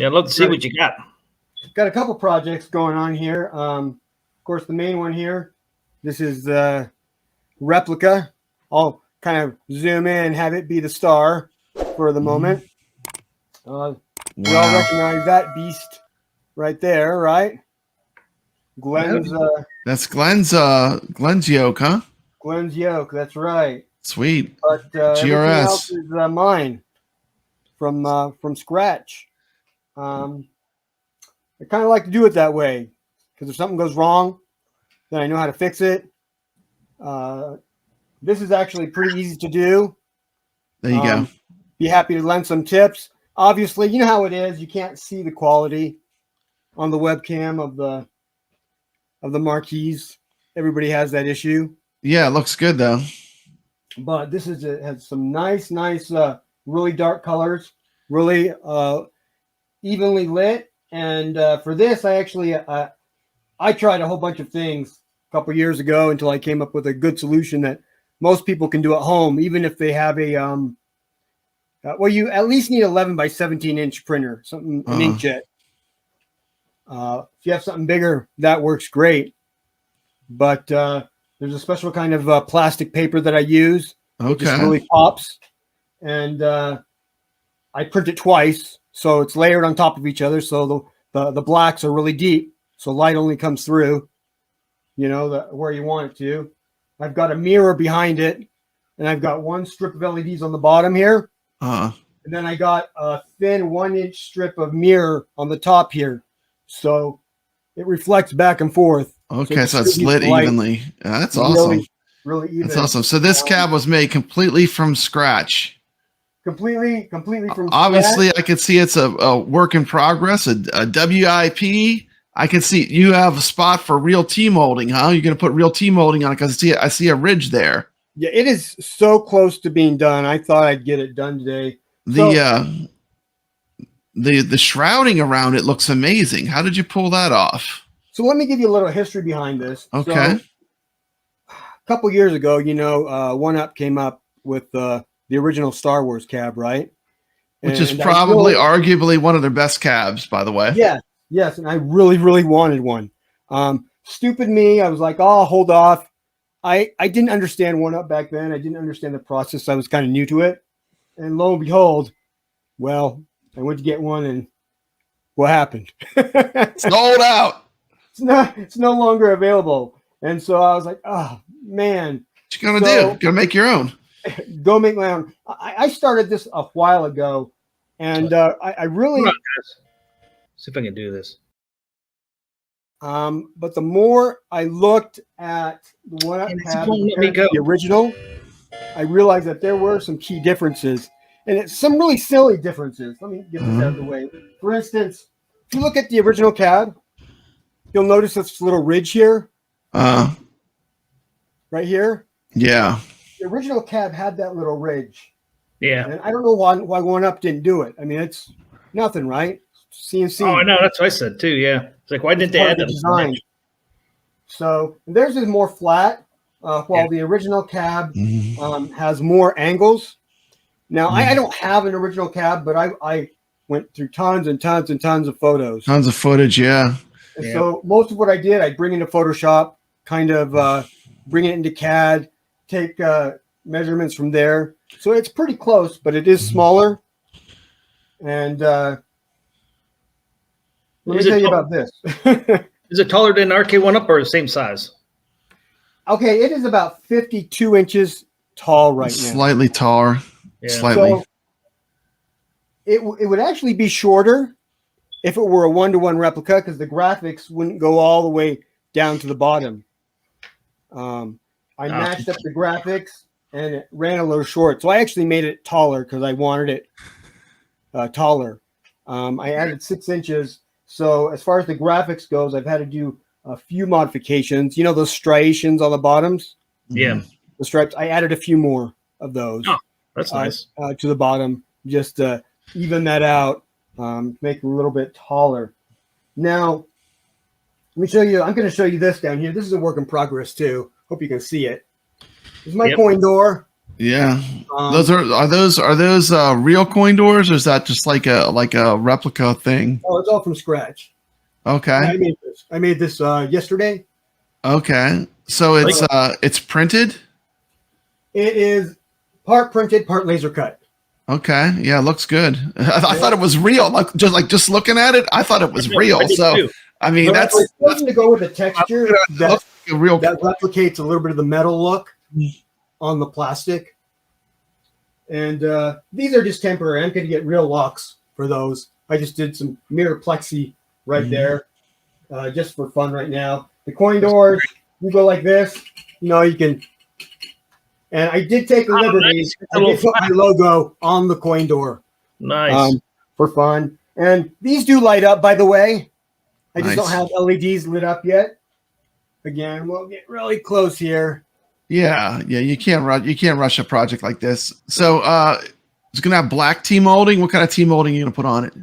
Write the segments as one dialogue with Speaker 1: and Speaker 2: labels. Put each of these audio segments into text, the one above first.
Speaker 1: Yeah, I'd love to see what you got.
Speaker 2: Got a couple projects going on here. Of course, the main one here. This is the replica. I'll kind of zoom in and have it be the star for the moment. We all recognize that beast right there, right? Glenn's.
Speaker 3: That's Glenn's yoke, huh?
Speaker 2: Glenn's yoke. That's right.
Speaker 3: Sweet.
Speaker 2: But everything else is mine from scratch. I kind of like to do it that way because if something goes wrong, then I know how to fix it. This is actually pretty easy to do.
Speaker 3: There you go.
Speaker 2: Be happy to lend some tips. Obviously, you know how it is. You can't see the quality on the webcam of the marquees. Everybody has that issue.
Speaker 3: Yeah, it looks good though.
Speaker 2: But this has some nice, really dark colors, really evenly lit. And for this, I actually I tried a whole bunch of things a couple years ago until I came up with a good solution that most people can do at home, even if they have a well, you at least need 11 by 17 inch printer, something an inkjet. If you have something bigger, that works great. But there's a special kind of plastic paper that I use.
Speaker 3: Okay.
Speaker 2: It just really pops, and I print it twice. So it's layered on top of each other. So the blacks are really deep. So light only comes through, you know, where you want it to. I've got a mirror behind it, and I've got one strip of LEDs on the bottom here. And then I got a thin 1-inch strip of mirror on the top here. So it reflects back and forth.
Speaker 3: Okay, so it's lit evenly. That's awesome.
Speaker 2: Really even.
Speaker 3: That's awesome. So this cab was made completely from scratch.
Speaker 2: Completely from
Speaker 3: Obviously,
Speaker 2: scratch.
Speaker 3: I could see it's a work in progress, a WIP. I can see you have a spot for real T-molding, huh? You're going to put real T-molding on it because I see a ridge there.
Speaker 2: Yeah, it is so close to being done. I thought I'd get it done today.
Speaker 3: The shrouding around it looks amazing. How did you pull that off?
Speaker 2: So let me give you a little history behind this.
Speaker 3: Okay.
Speaker 2: So, a couple years ago, you know, One Up came up with the original Star Wars cab, right?
Speaker 3: Which is probably arguably one of their best cabs, by the way.
Speaker 2: Yes, and I really, really wanted one. Stupid me, I was like, oh, hold off. I didn't understand One Up back then. I didn't understand the process. I was kind of new to it. And lo and behold, well, I went to get one, and what happened?
Speaker 3: Sold out.
Speaker 2: It's no longer available. And so I was like, oh, man.
Speaker 3: What you going to do? Going to make your own.
Speaker 2: Go make my own. I started this a while ago, and I really...
Speaker 1: See if I can do this.
Speaker 2: But the more I looked at the One Up tab, the original, I realized that there were some key differences, and it's some really silly differences. Let me get this out of the way. For instance, if you look at the original cab, you'll notice this little ridge here. Right here.
Speaker 3: Yeah.
Speaker 2: The original cab had that little ridge.
Speaker 1: Yeah.
Speaker 2: And I don't know why One Up didn't do it. I mean, it's nothing, right? CNC.
Speaker 1: Oh, I know. That's what I said too. Yeah. It's like, why didn't they add the
Speaker 2: design? So theirs is more flat, while the original cab has more angles. Now, I don't have an original cab, but I went through tons and tons and tons of photos.
Speaker 3: Tons of footage, yeah.
Speaker 2: And so most of what I did, I'd bring into Photoshop, kind of bring it into CAD, take measurements from there. So it's pretty close, but it is smaller. And let me tell you about this.
Speaker 1: Is it taller than RK One Up or the same size?
Speaker 2: Okay, it is about 52 inches tall right now.
Speaker 3: Slightly taller. Yeah. Slightly. So
Speaker 2: it would actually be shorter if it were a one-to-one replica because the graphics wouldn't go all the way down to the bottom. I matched up the graphics and it ran a little short. So I actually made it taller because I wanted it taller. I added 6 inches. So as far as the graphics goes, I've had to do a few modifications. You know those striations on the bottoms?
Speaker 1: Yeah.
Speaker 2: The stripes. I added a few more of those.
Speaker 1: Oh, that's nice.
Speaker 2: To the bottom, just to even that out, make it a little bit taller. Now, let me show you. I'm going to show you this down here. This is a work in progress too. Hope you can see it. This is my coin door.
Speaker 3: Yeah.
Speaker 2: Um,
Speaker 3: Those are those real coin doors, or is that just like a replica thing?
Speaker 2: Oh, it's all from scratch.
Speaker 3: Okay.
Speaker 2: Yeah, I made this yesterday.
Speaker 3: Okay. So it's printed?
Speaker 2: It is part printed, part laser cut.
Speaker 3: Okay. Yeah, it looks good. I thought it was real. Just looking at it, I thought it was real. So
Speaker 1: too.
Speaker 3: I mean,
Speaker 2: But I was looking to go with a texture
Speaker 3: it
Speaker 2: that,
Speaker 3: looks like a real.
Speaker 2: that replicates a little bit of the metal look on the plastic. And these are just temporary. I'm going to get real locks for those. I just did some mirror plexi right there, just for fun right now. The coin doors, you go like this. You know, you can. And I did take a liberty.
Speaker 1: Nice.
Speaker 2: I did put my logo on the coin door.
Speaker 1: Nice.
Speaker 2: For fun. And these do light up, by the way. I just
Speaker 3: Nice.
Speaker 2: don't have LEDs lit up yet. Again, we'll get really close here.
Speaker 3: Yeah, you can't rush a project like this. So it's gonna have black T molding. What kind of T molding are you gonna put on it?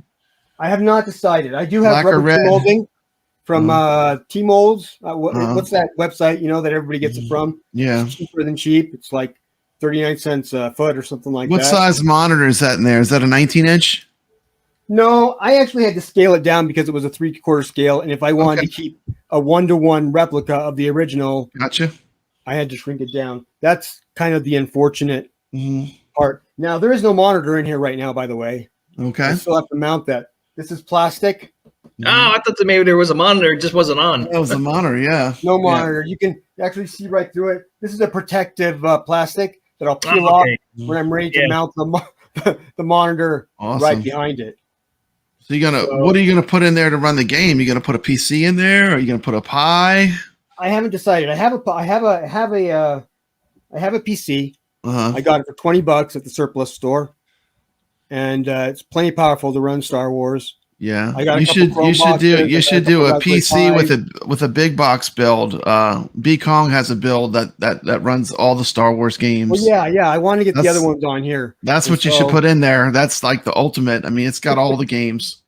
Speaker 2: I have not decided. I do have
Speaker 3: Black or
Speaker 2: rubber
Speaker 3: red?
Speaker 2: molding from T Molds. What's that website? You know that everybody gets it from.
Speaker 3: Yeah.
Speaker 2: It's cheaper than cheap. It's like 39 cents a foot or something like
Speaker 3: What
Speaker 2: that.
Speaker 3: size monitor is that in there? Is that a 19-inch?
Speaker 2: No, I actually had to scale it down because it was a 3/4 scale, and if I wanted to keep a 1-to-1 replica of the original,
Speaker 3: Gotcha.
Speaker 2: I had to shrink it down. That's kind of the unfortunate
Speaker 3: Mm-hmm.
Speaker 2: part. Now there is no monitor in here right now, by the way.
Speaker 3: Okay.
Speaker 2: I still have to mount that. This is plastic.
Speaker 1: Oh, I thought that maybe there was a monitor. It just wasn't on.
Speaker 3: That was the monitor. Yeah.
Speaker 2: No monitor. You can actually see right through it. This is a protective plastic that I'll peel off when I'm ready to mount the monitor right behind it.
Speaker 3: So what are you gonna put in there to run the game? You gonna put a PC in there, or are you gonna put a Pi?
Speaker 2: I haven't decided. I have a PC. I got it for $20 at the surplus store, and it's plenty powerful to run Star Wars.
Speaker 3: Yeah,
Speaker 2: I got
Speaker 3: you should do a PC with a big box build. B-Kong has a build that runs all the Star Wars games.
Speaker 2: Well, yeah. I want to get the other ones on here.
Speaker 3: That's what you should put in there. That's like the ultimate. I mean, it's got all the games.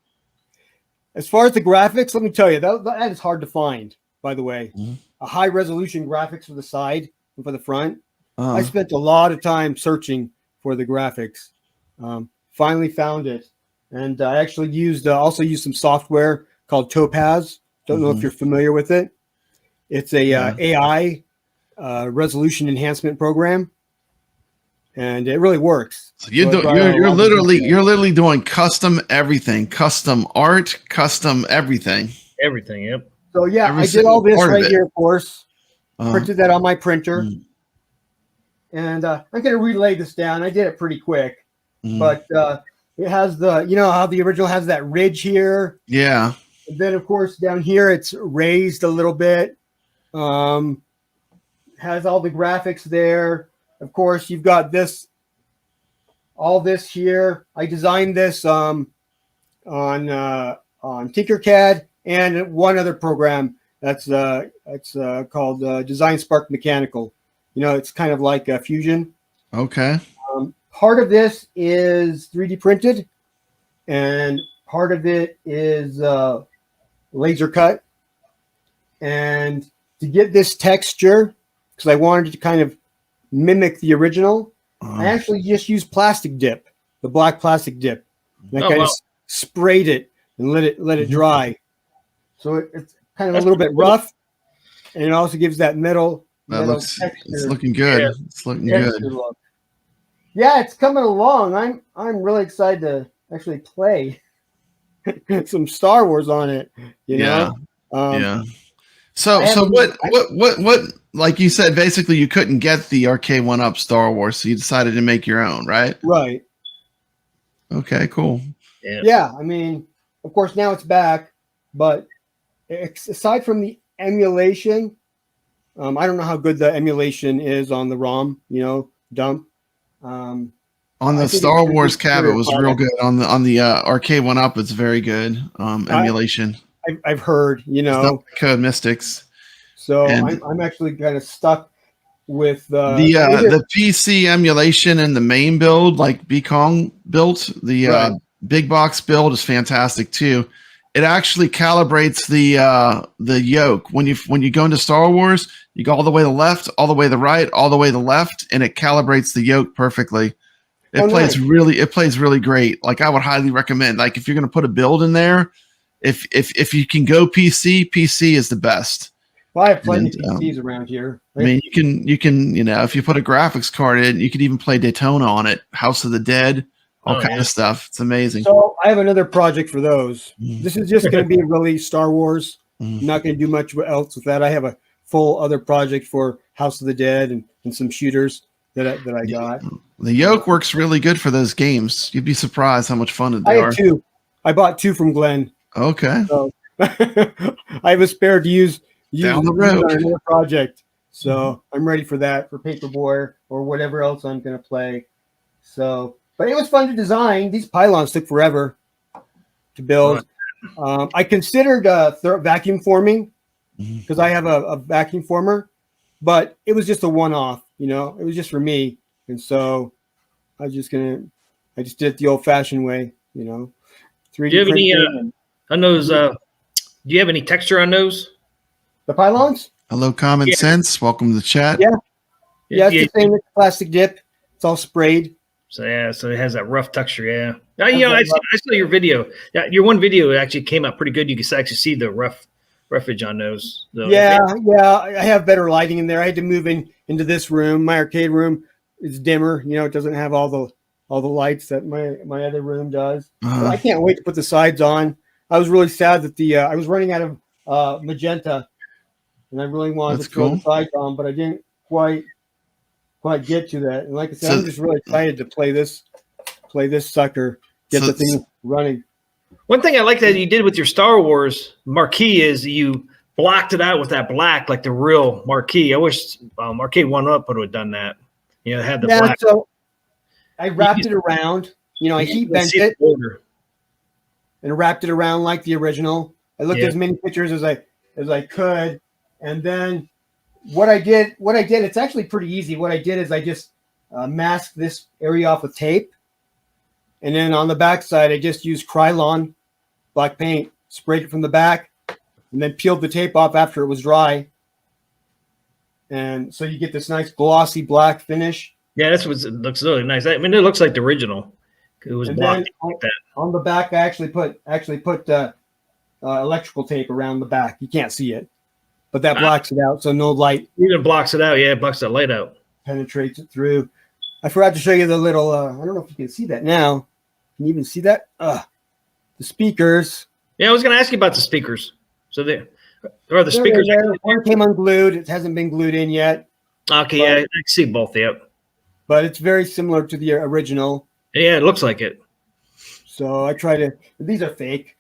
Speaker 2: As far as the graphics, let me tell you that is hard to find. By the way, a high resolution graphics for the side and for the front. I spent a lot of time searching for the graphics. Finally found it. And I actually also used some software called Topaz. Don't know if you're familiar with it. It's a AI resolution enhancement program, and it really works.
Speaker 3: So you're literally doing custom everything, custom art, custom everything.
Speaker 1: Everything. Yep.
Speaker 2: So yeah, I did all this right here, of course. Printed that on my printer, and I'm going to relay this down. I did it pretty quick, but. It has how the original has that ridge here.
Speaker 3: Yeah.
Speaker 2: And then of course down here it's raised a little bit. Has all the graphics there. Of course you've got all this here. I designed this on Tinkercad and one other program that's called Design Spark Mechanical. You know, it's kind of like Fusion.
Speaker 3: Okay.
Speaker 2: Part of this is 3D printed, and part of it is laser cut. And to get this texture, because I wanted to kind of mimic the original, I actually just used plastic dip, the black plastic dip. And I kind of sprayed it and let it dry. So it's kind of a little bit rough, and it also gives that metal texture.
Speaker 3: It's looking good.
Speaker 1: Yeah.
Speaker 3: It's looking good.
Speaker 2: Look. Yeah, it's coming along. I'm really excited to actually play some Star Wars on it. You know?
Speaker 3: Yeah. So what? Like you said, basically you couldn't get the arcade 1-up Star Wars, so you decided to make your own, right?
Speaker 2: Right.
Speaker 3: Okay. Cool.
Speaker 2: Yeah. I mean, of course now it's back, but aside from the emulation, I don't know how good the emulation is on the ROM. Dump.
Speaker 3: On the Star Wars cab, it was real good. On the arcade 1-up, it's very good. Emulation.
Speaker 2: I've heard.
Speaker 3: Code Mystics.
Speaker 2: So I'm actually kind of stuck with
Speaker 3: the PC emulation and the main build, like B-Kong built. The big box build is fantastic too. it actually calibrates the yoke when you go into Star Wars. You go all the way to the left, all the way to the right, all the way to the left, and it calibrates the yoke perfectly. It plays really great. Like I would highly recommend. Like if you're going to put a build in there, if you can go PC is the best.
Speaker 2: Well, I have plenty of PCs around here.
Speaker 3: Right? I mean, you can if you put a graphics card in, you could even play Daytona on it, House of the Dead, all kind of stuff. It's amazing.
Speaker 2: So I have another project for those. This is just going to be really Star Wars. I'm not going to do much else with that. I have a full other project for House of the Dead and some shooters that I got.
Speaker 3: The yoke works really good for those games. You'd be surprised how much fun they are.
Speaker 2: I have 2. I bought 2 from Glenn.
Speaker 3: Okay.
Speaker 2: So I have a spare to use
Speaker 3: down the road
Speaker 2: on another project. So I'm ready for that, for Paperboy or whatever else I'm going to play. So, but it was fun to design. These pylons took forever to build. I considered vacuum forming because I have a vacuum former, but it was just a one-off. It was just for me, and so I just did it the old-fashioned way. 3D.
Speaker 1: Do you have any on those? Do you have any texture on those?
Speaker 2: The pylons?
Speaker 3: Hello, Common Sense. Welcome to the chat.
Speaker 2: Yeah, it's the same as plastic dip. It's all sprayed.
Speaker 1: So it has that rough texture. Yeah. I saw your video. Yeah, your one video actually came out pretty good. You can actually see the roughage on those.
Speaker 2: Yeah. I have better lighting in there. I had to move into this room. My arcade room is dimmer. It doesn't have all the lights that my other room does. But I can't wait to put the sides on. I was really sad that I was running out of magenta, and I really wanted to throw the sides on, but I didn't quite get to that. And like I said, I'm just really excited to play this sucker, get the thing running.
Speaker 1: One thing I like that you did with your Star Wars marquee is you blocked it out with that black, like the real marquee. I wish Arcade 1-Up would have done that. It had the black.
Speaker 2: So I wrapped it around. I heat bent it and wrapped it around like the original. I looked at as many pictures as I could, and then what I did, it's actually pretty easy. What I did is I just masked this area off with tape, and then on the back side I just used Krylon black paint, sprayed it from the back, and then peeled the tape off after it was dry, and so you get this nice glossy black finish.
Speaker 1: Yeah, it looks really nice. I mean, it looks like the original. It was blocked like that.
Speaker 2: On the back, I actually put electrical tape around the back. You can't see it, but that blocks it out, so no light.
Speaker 1: Even blocks it out. Yeah, it blocks that light out.
Speaker 2: Penetrates it through. I forgot to show you the little. I don't know if you can see that now. Can you even see that? The speakers.
Speaker 1: Yeah, I was going to ask you about the speakers. So there are the speakers.
Speaker 2: One came unglued. It hasn't been glued in yet.
Speaker 1: Okay, I can see both. Yep.
Speaker 2: But it's very similar to the original.
Speaker 1: Yeah, it looks like it.
Speaker 2: So I try to. These are fake.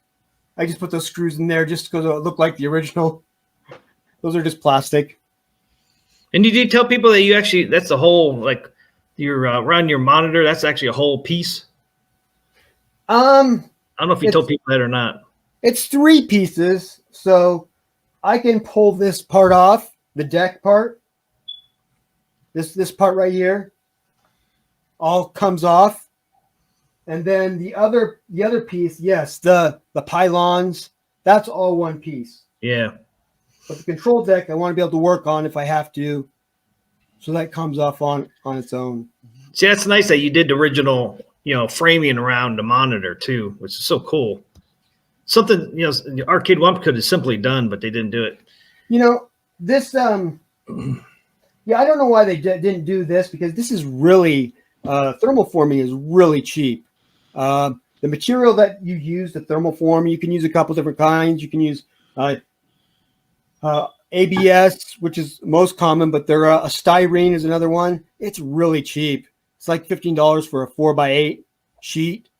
Speaker 2: I just put those screws in there just because it look like the original. Those are just plastic.
Speaker 1: And did you tell people that that's the whole, like, you're around your monitor, that's actually a whole piece? I don't know if you told people that or not.
Speaker 2: It's 3 pieces, so I can pull this part off, the deck part. This part right here all comes off. And then the other piece, yes, the pylons, that's all one piece.
Speaker 1: Yeah.
Speaker 2: But the control deck I want to be able to work on if I have to. So that comes off on its own.
Speaker 1: See, that's nice that you did the original, framing around the monitor too, which is so cool. Something, Arcade 1 could have simply done, but they didn't do it.
Speaker 2: This, I don't know why they didn't do this, because this is really, thermal forming is really cheap. The material that you use to thermal form, you can use a couple different kinds. You can use ABS, which is most common, but there a styrene is another one. It's really cheap. It's like $15 for a 4x8 sheet.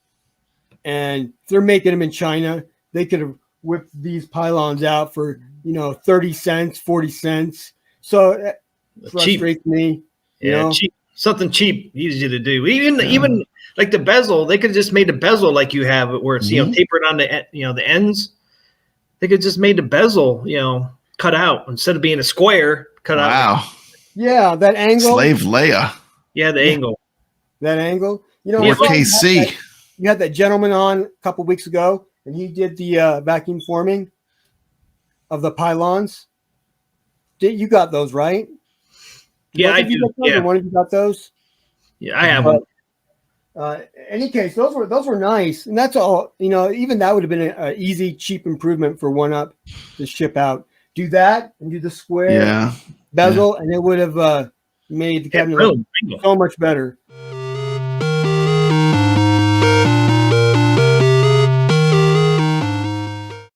Speaker 2: And if they're making them in China, they could have whipped these pylons out for 30 cents, 40 cents. So that frustrates me.
Speaker 1: Cheap. Something cheap, easy to do. Even like the bezel, they could have just made a bezel like you have it, where it's tapered on the ends. They could just made the bezel cut out instead of being a square cut out.
Speaker 3: Wow.
Speaker 2: Yeah, that angle.
Speaker 3: Slave Leia.
Speaker 1: Yeah, the angle.
Speaker 2: That angle.
Speaker 3: Or KC.
Speaker 2: You had that gentleman on a couple weeks ago. and he did the vacuum forming of the pylons. You got those, right?
Speaker 1: Yeah,
Speaker 2: Both
Speaker 1: I
Speaker 2: of you
Speaker 1: do.
Speaker 2: got those,
Speaker 1: Yeah,
Speaker 2: or one of you got those?
Speaker 1: yeah, I have one.
Speaker 2: Any case, those were nice, and that's all. You know, even that would have been an easy, cheap improvement for 1UP to ship out. Do that and do the square
Speaker 3: Yeah.
Speaker 2: bezel, and it would have made the cabinet look
Speaker 1: Really,
Speaker 2: so much better.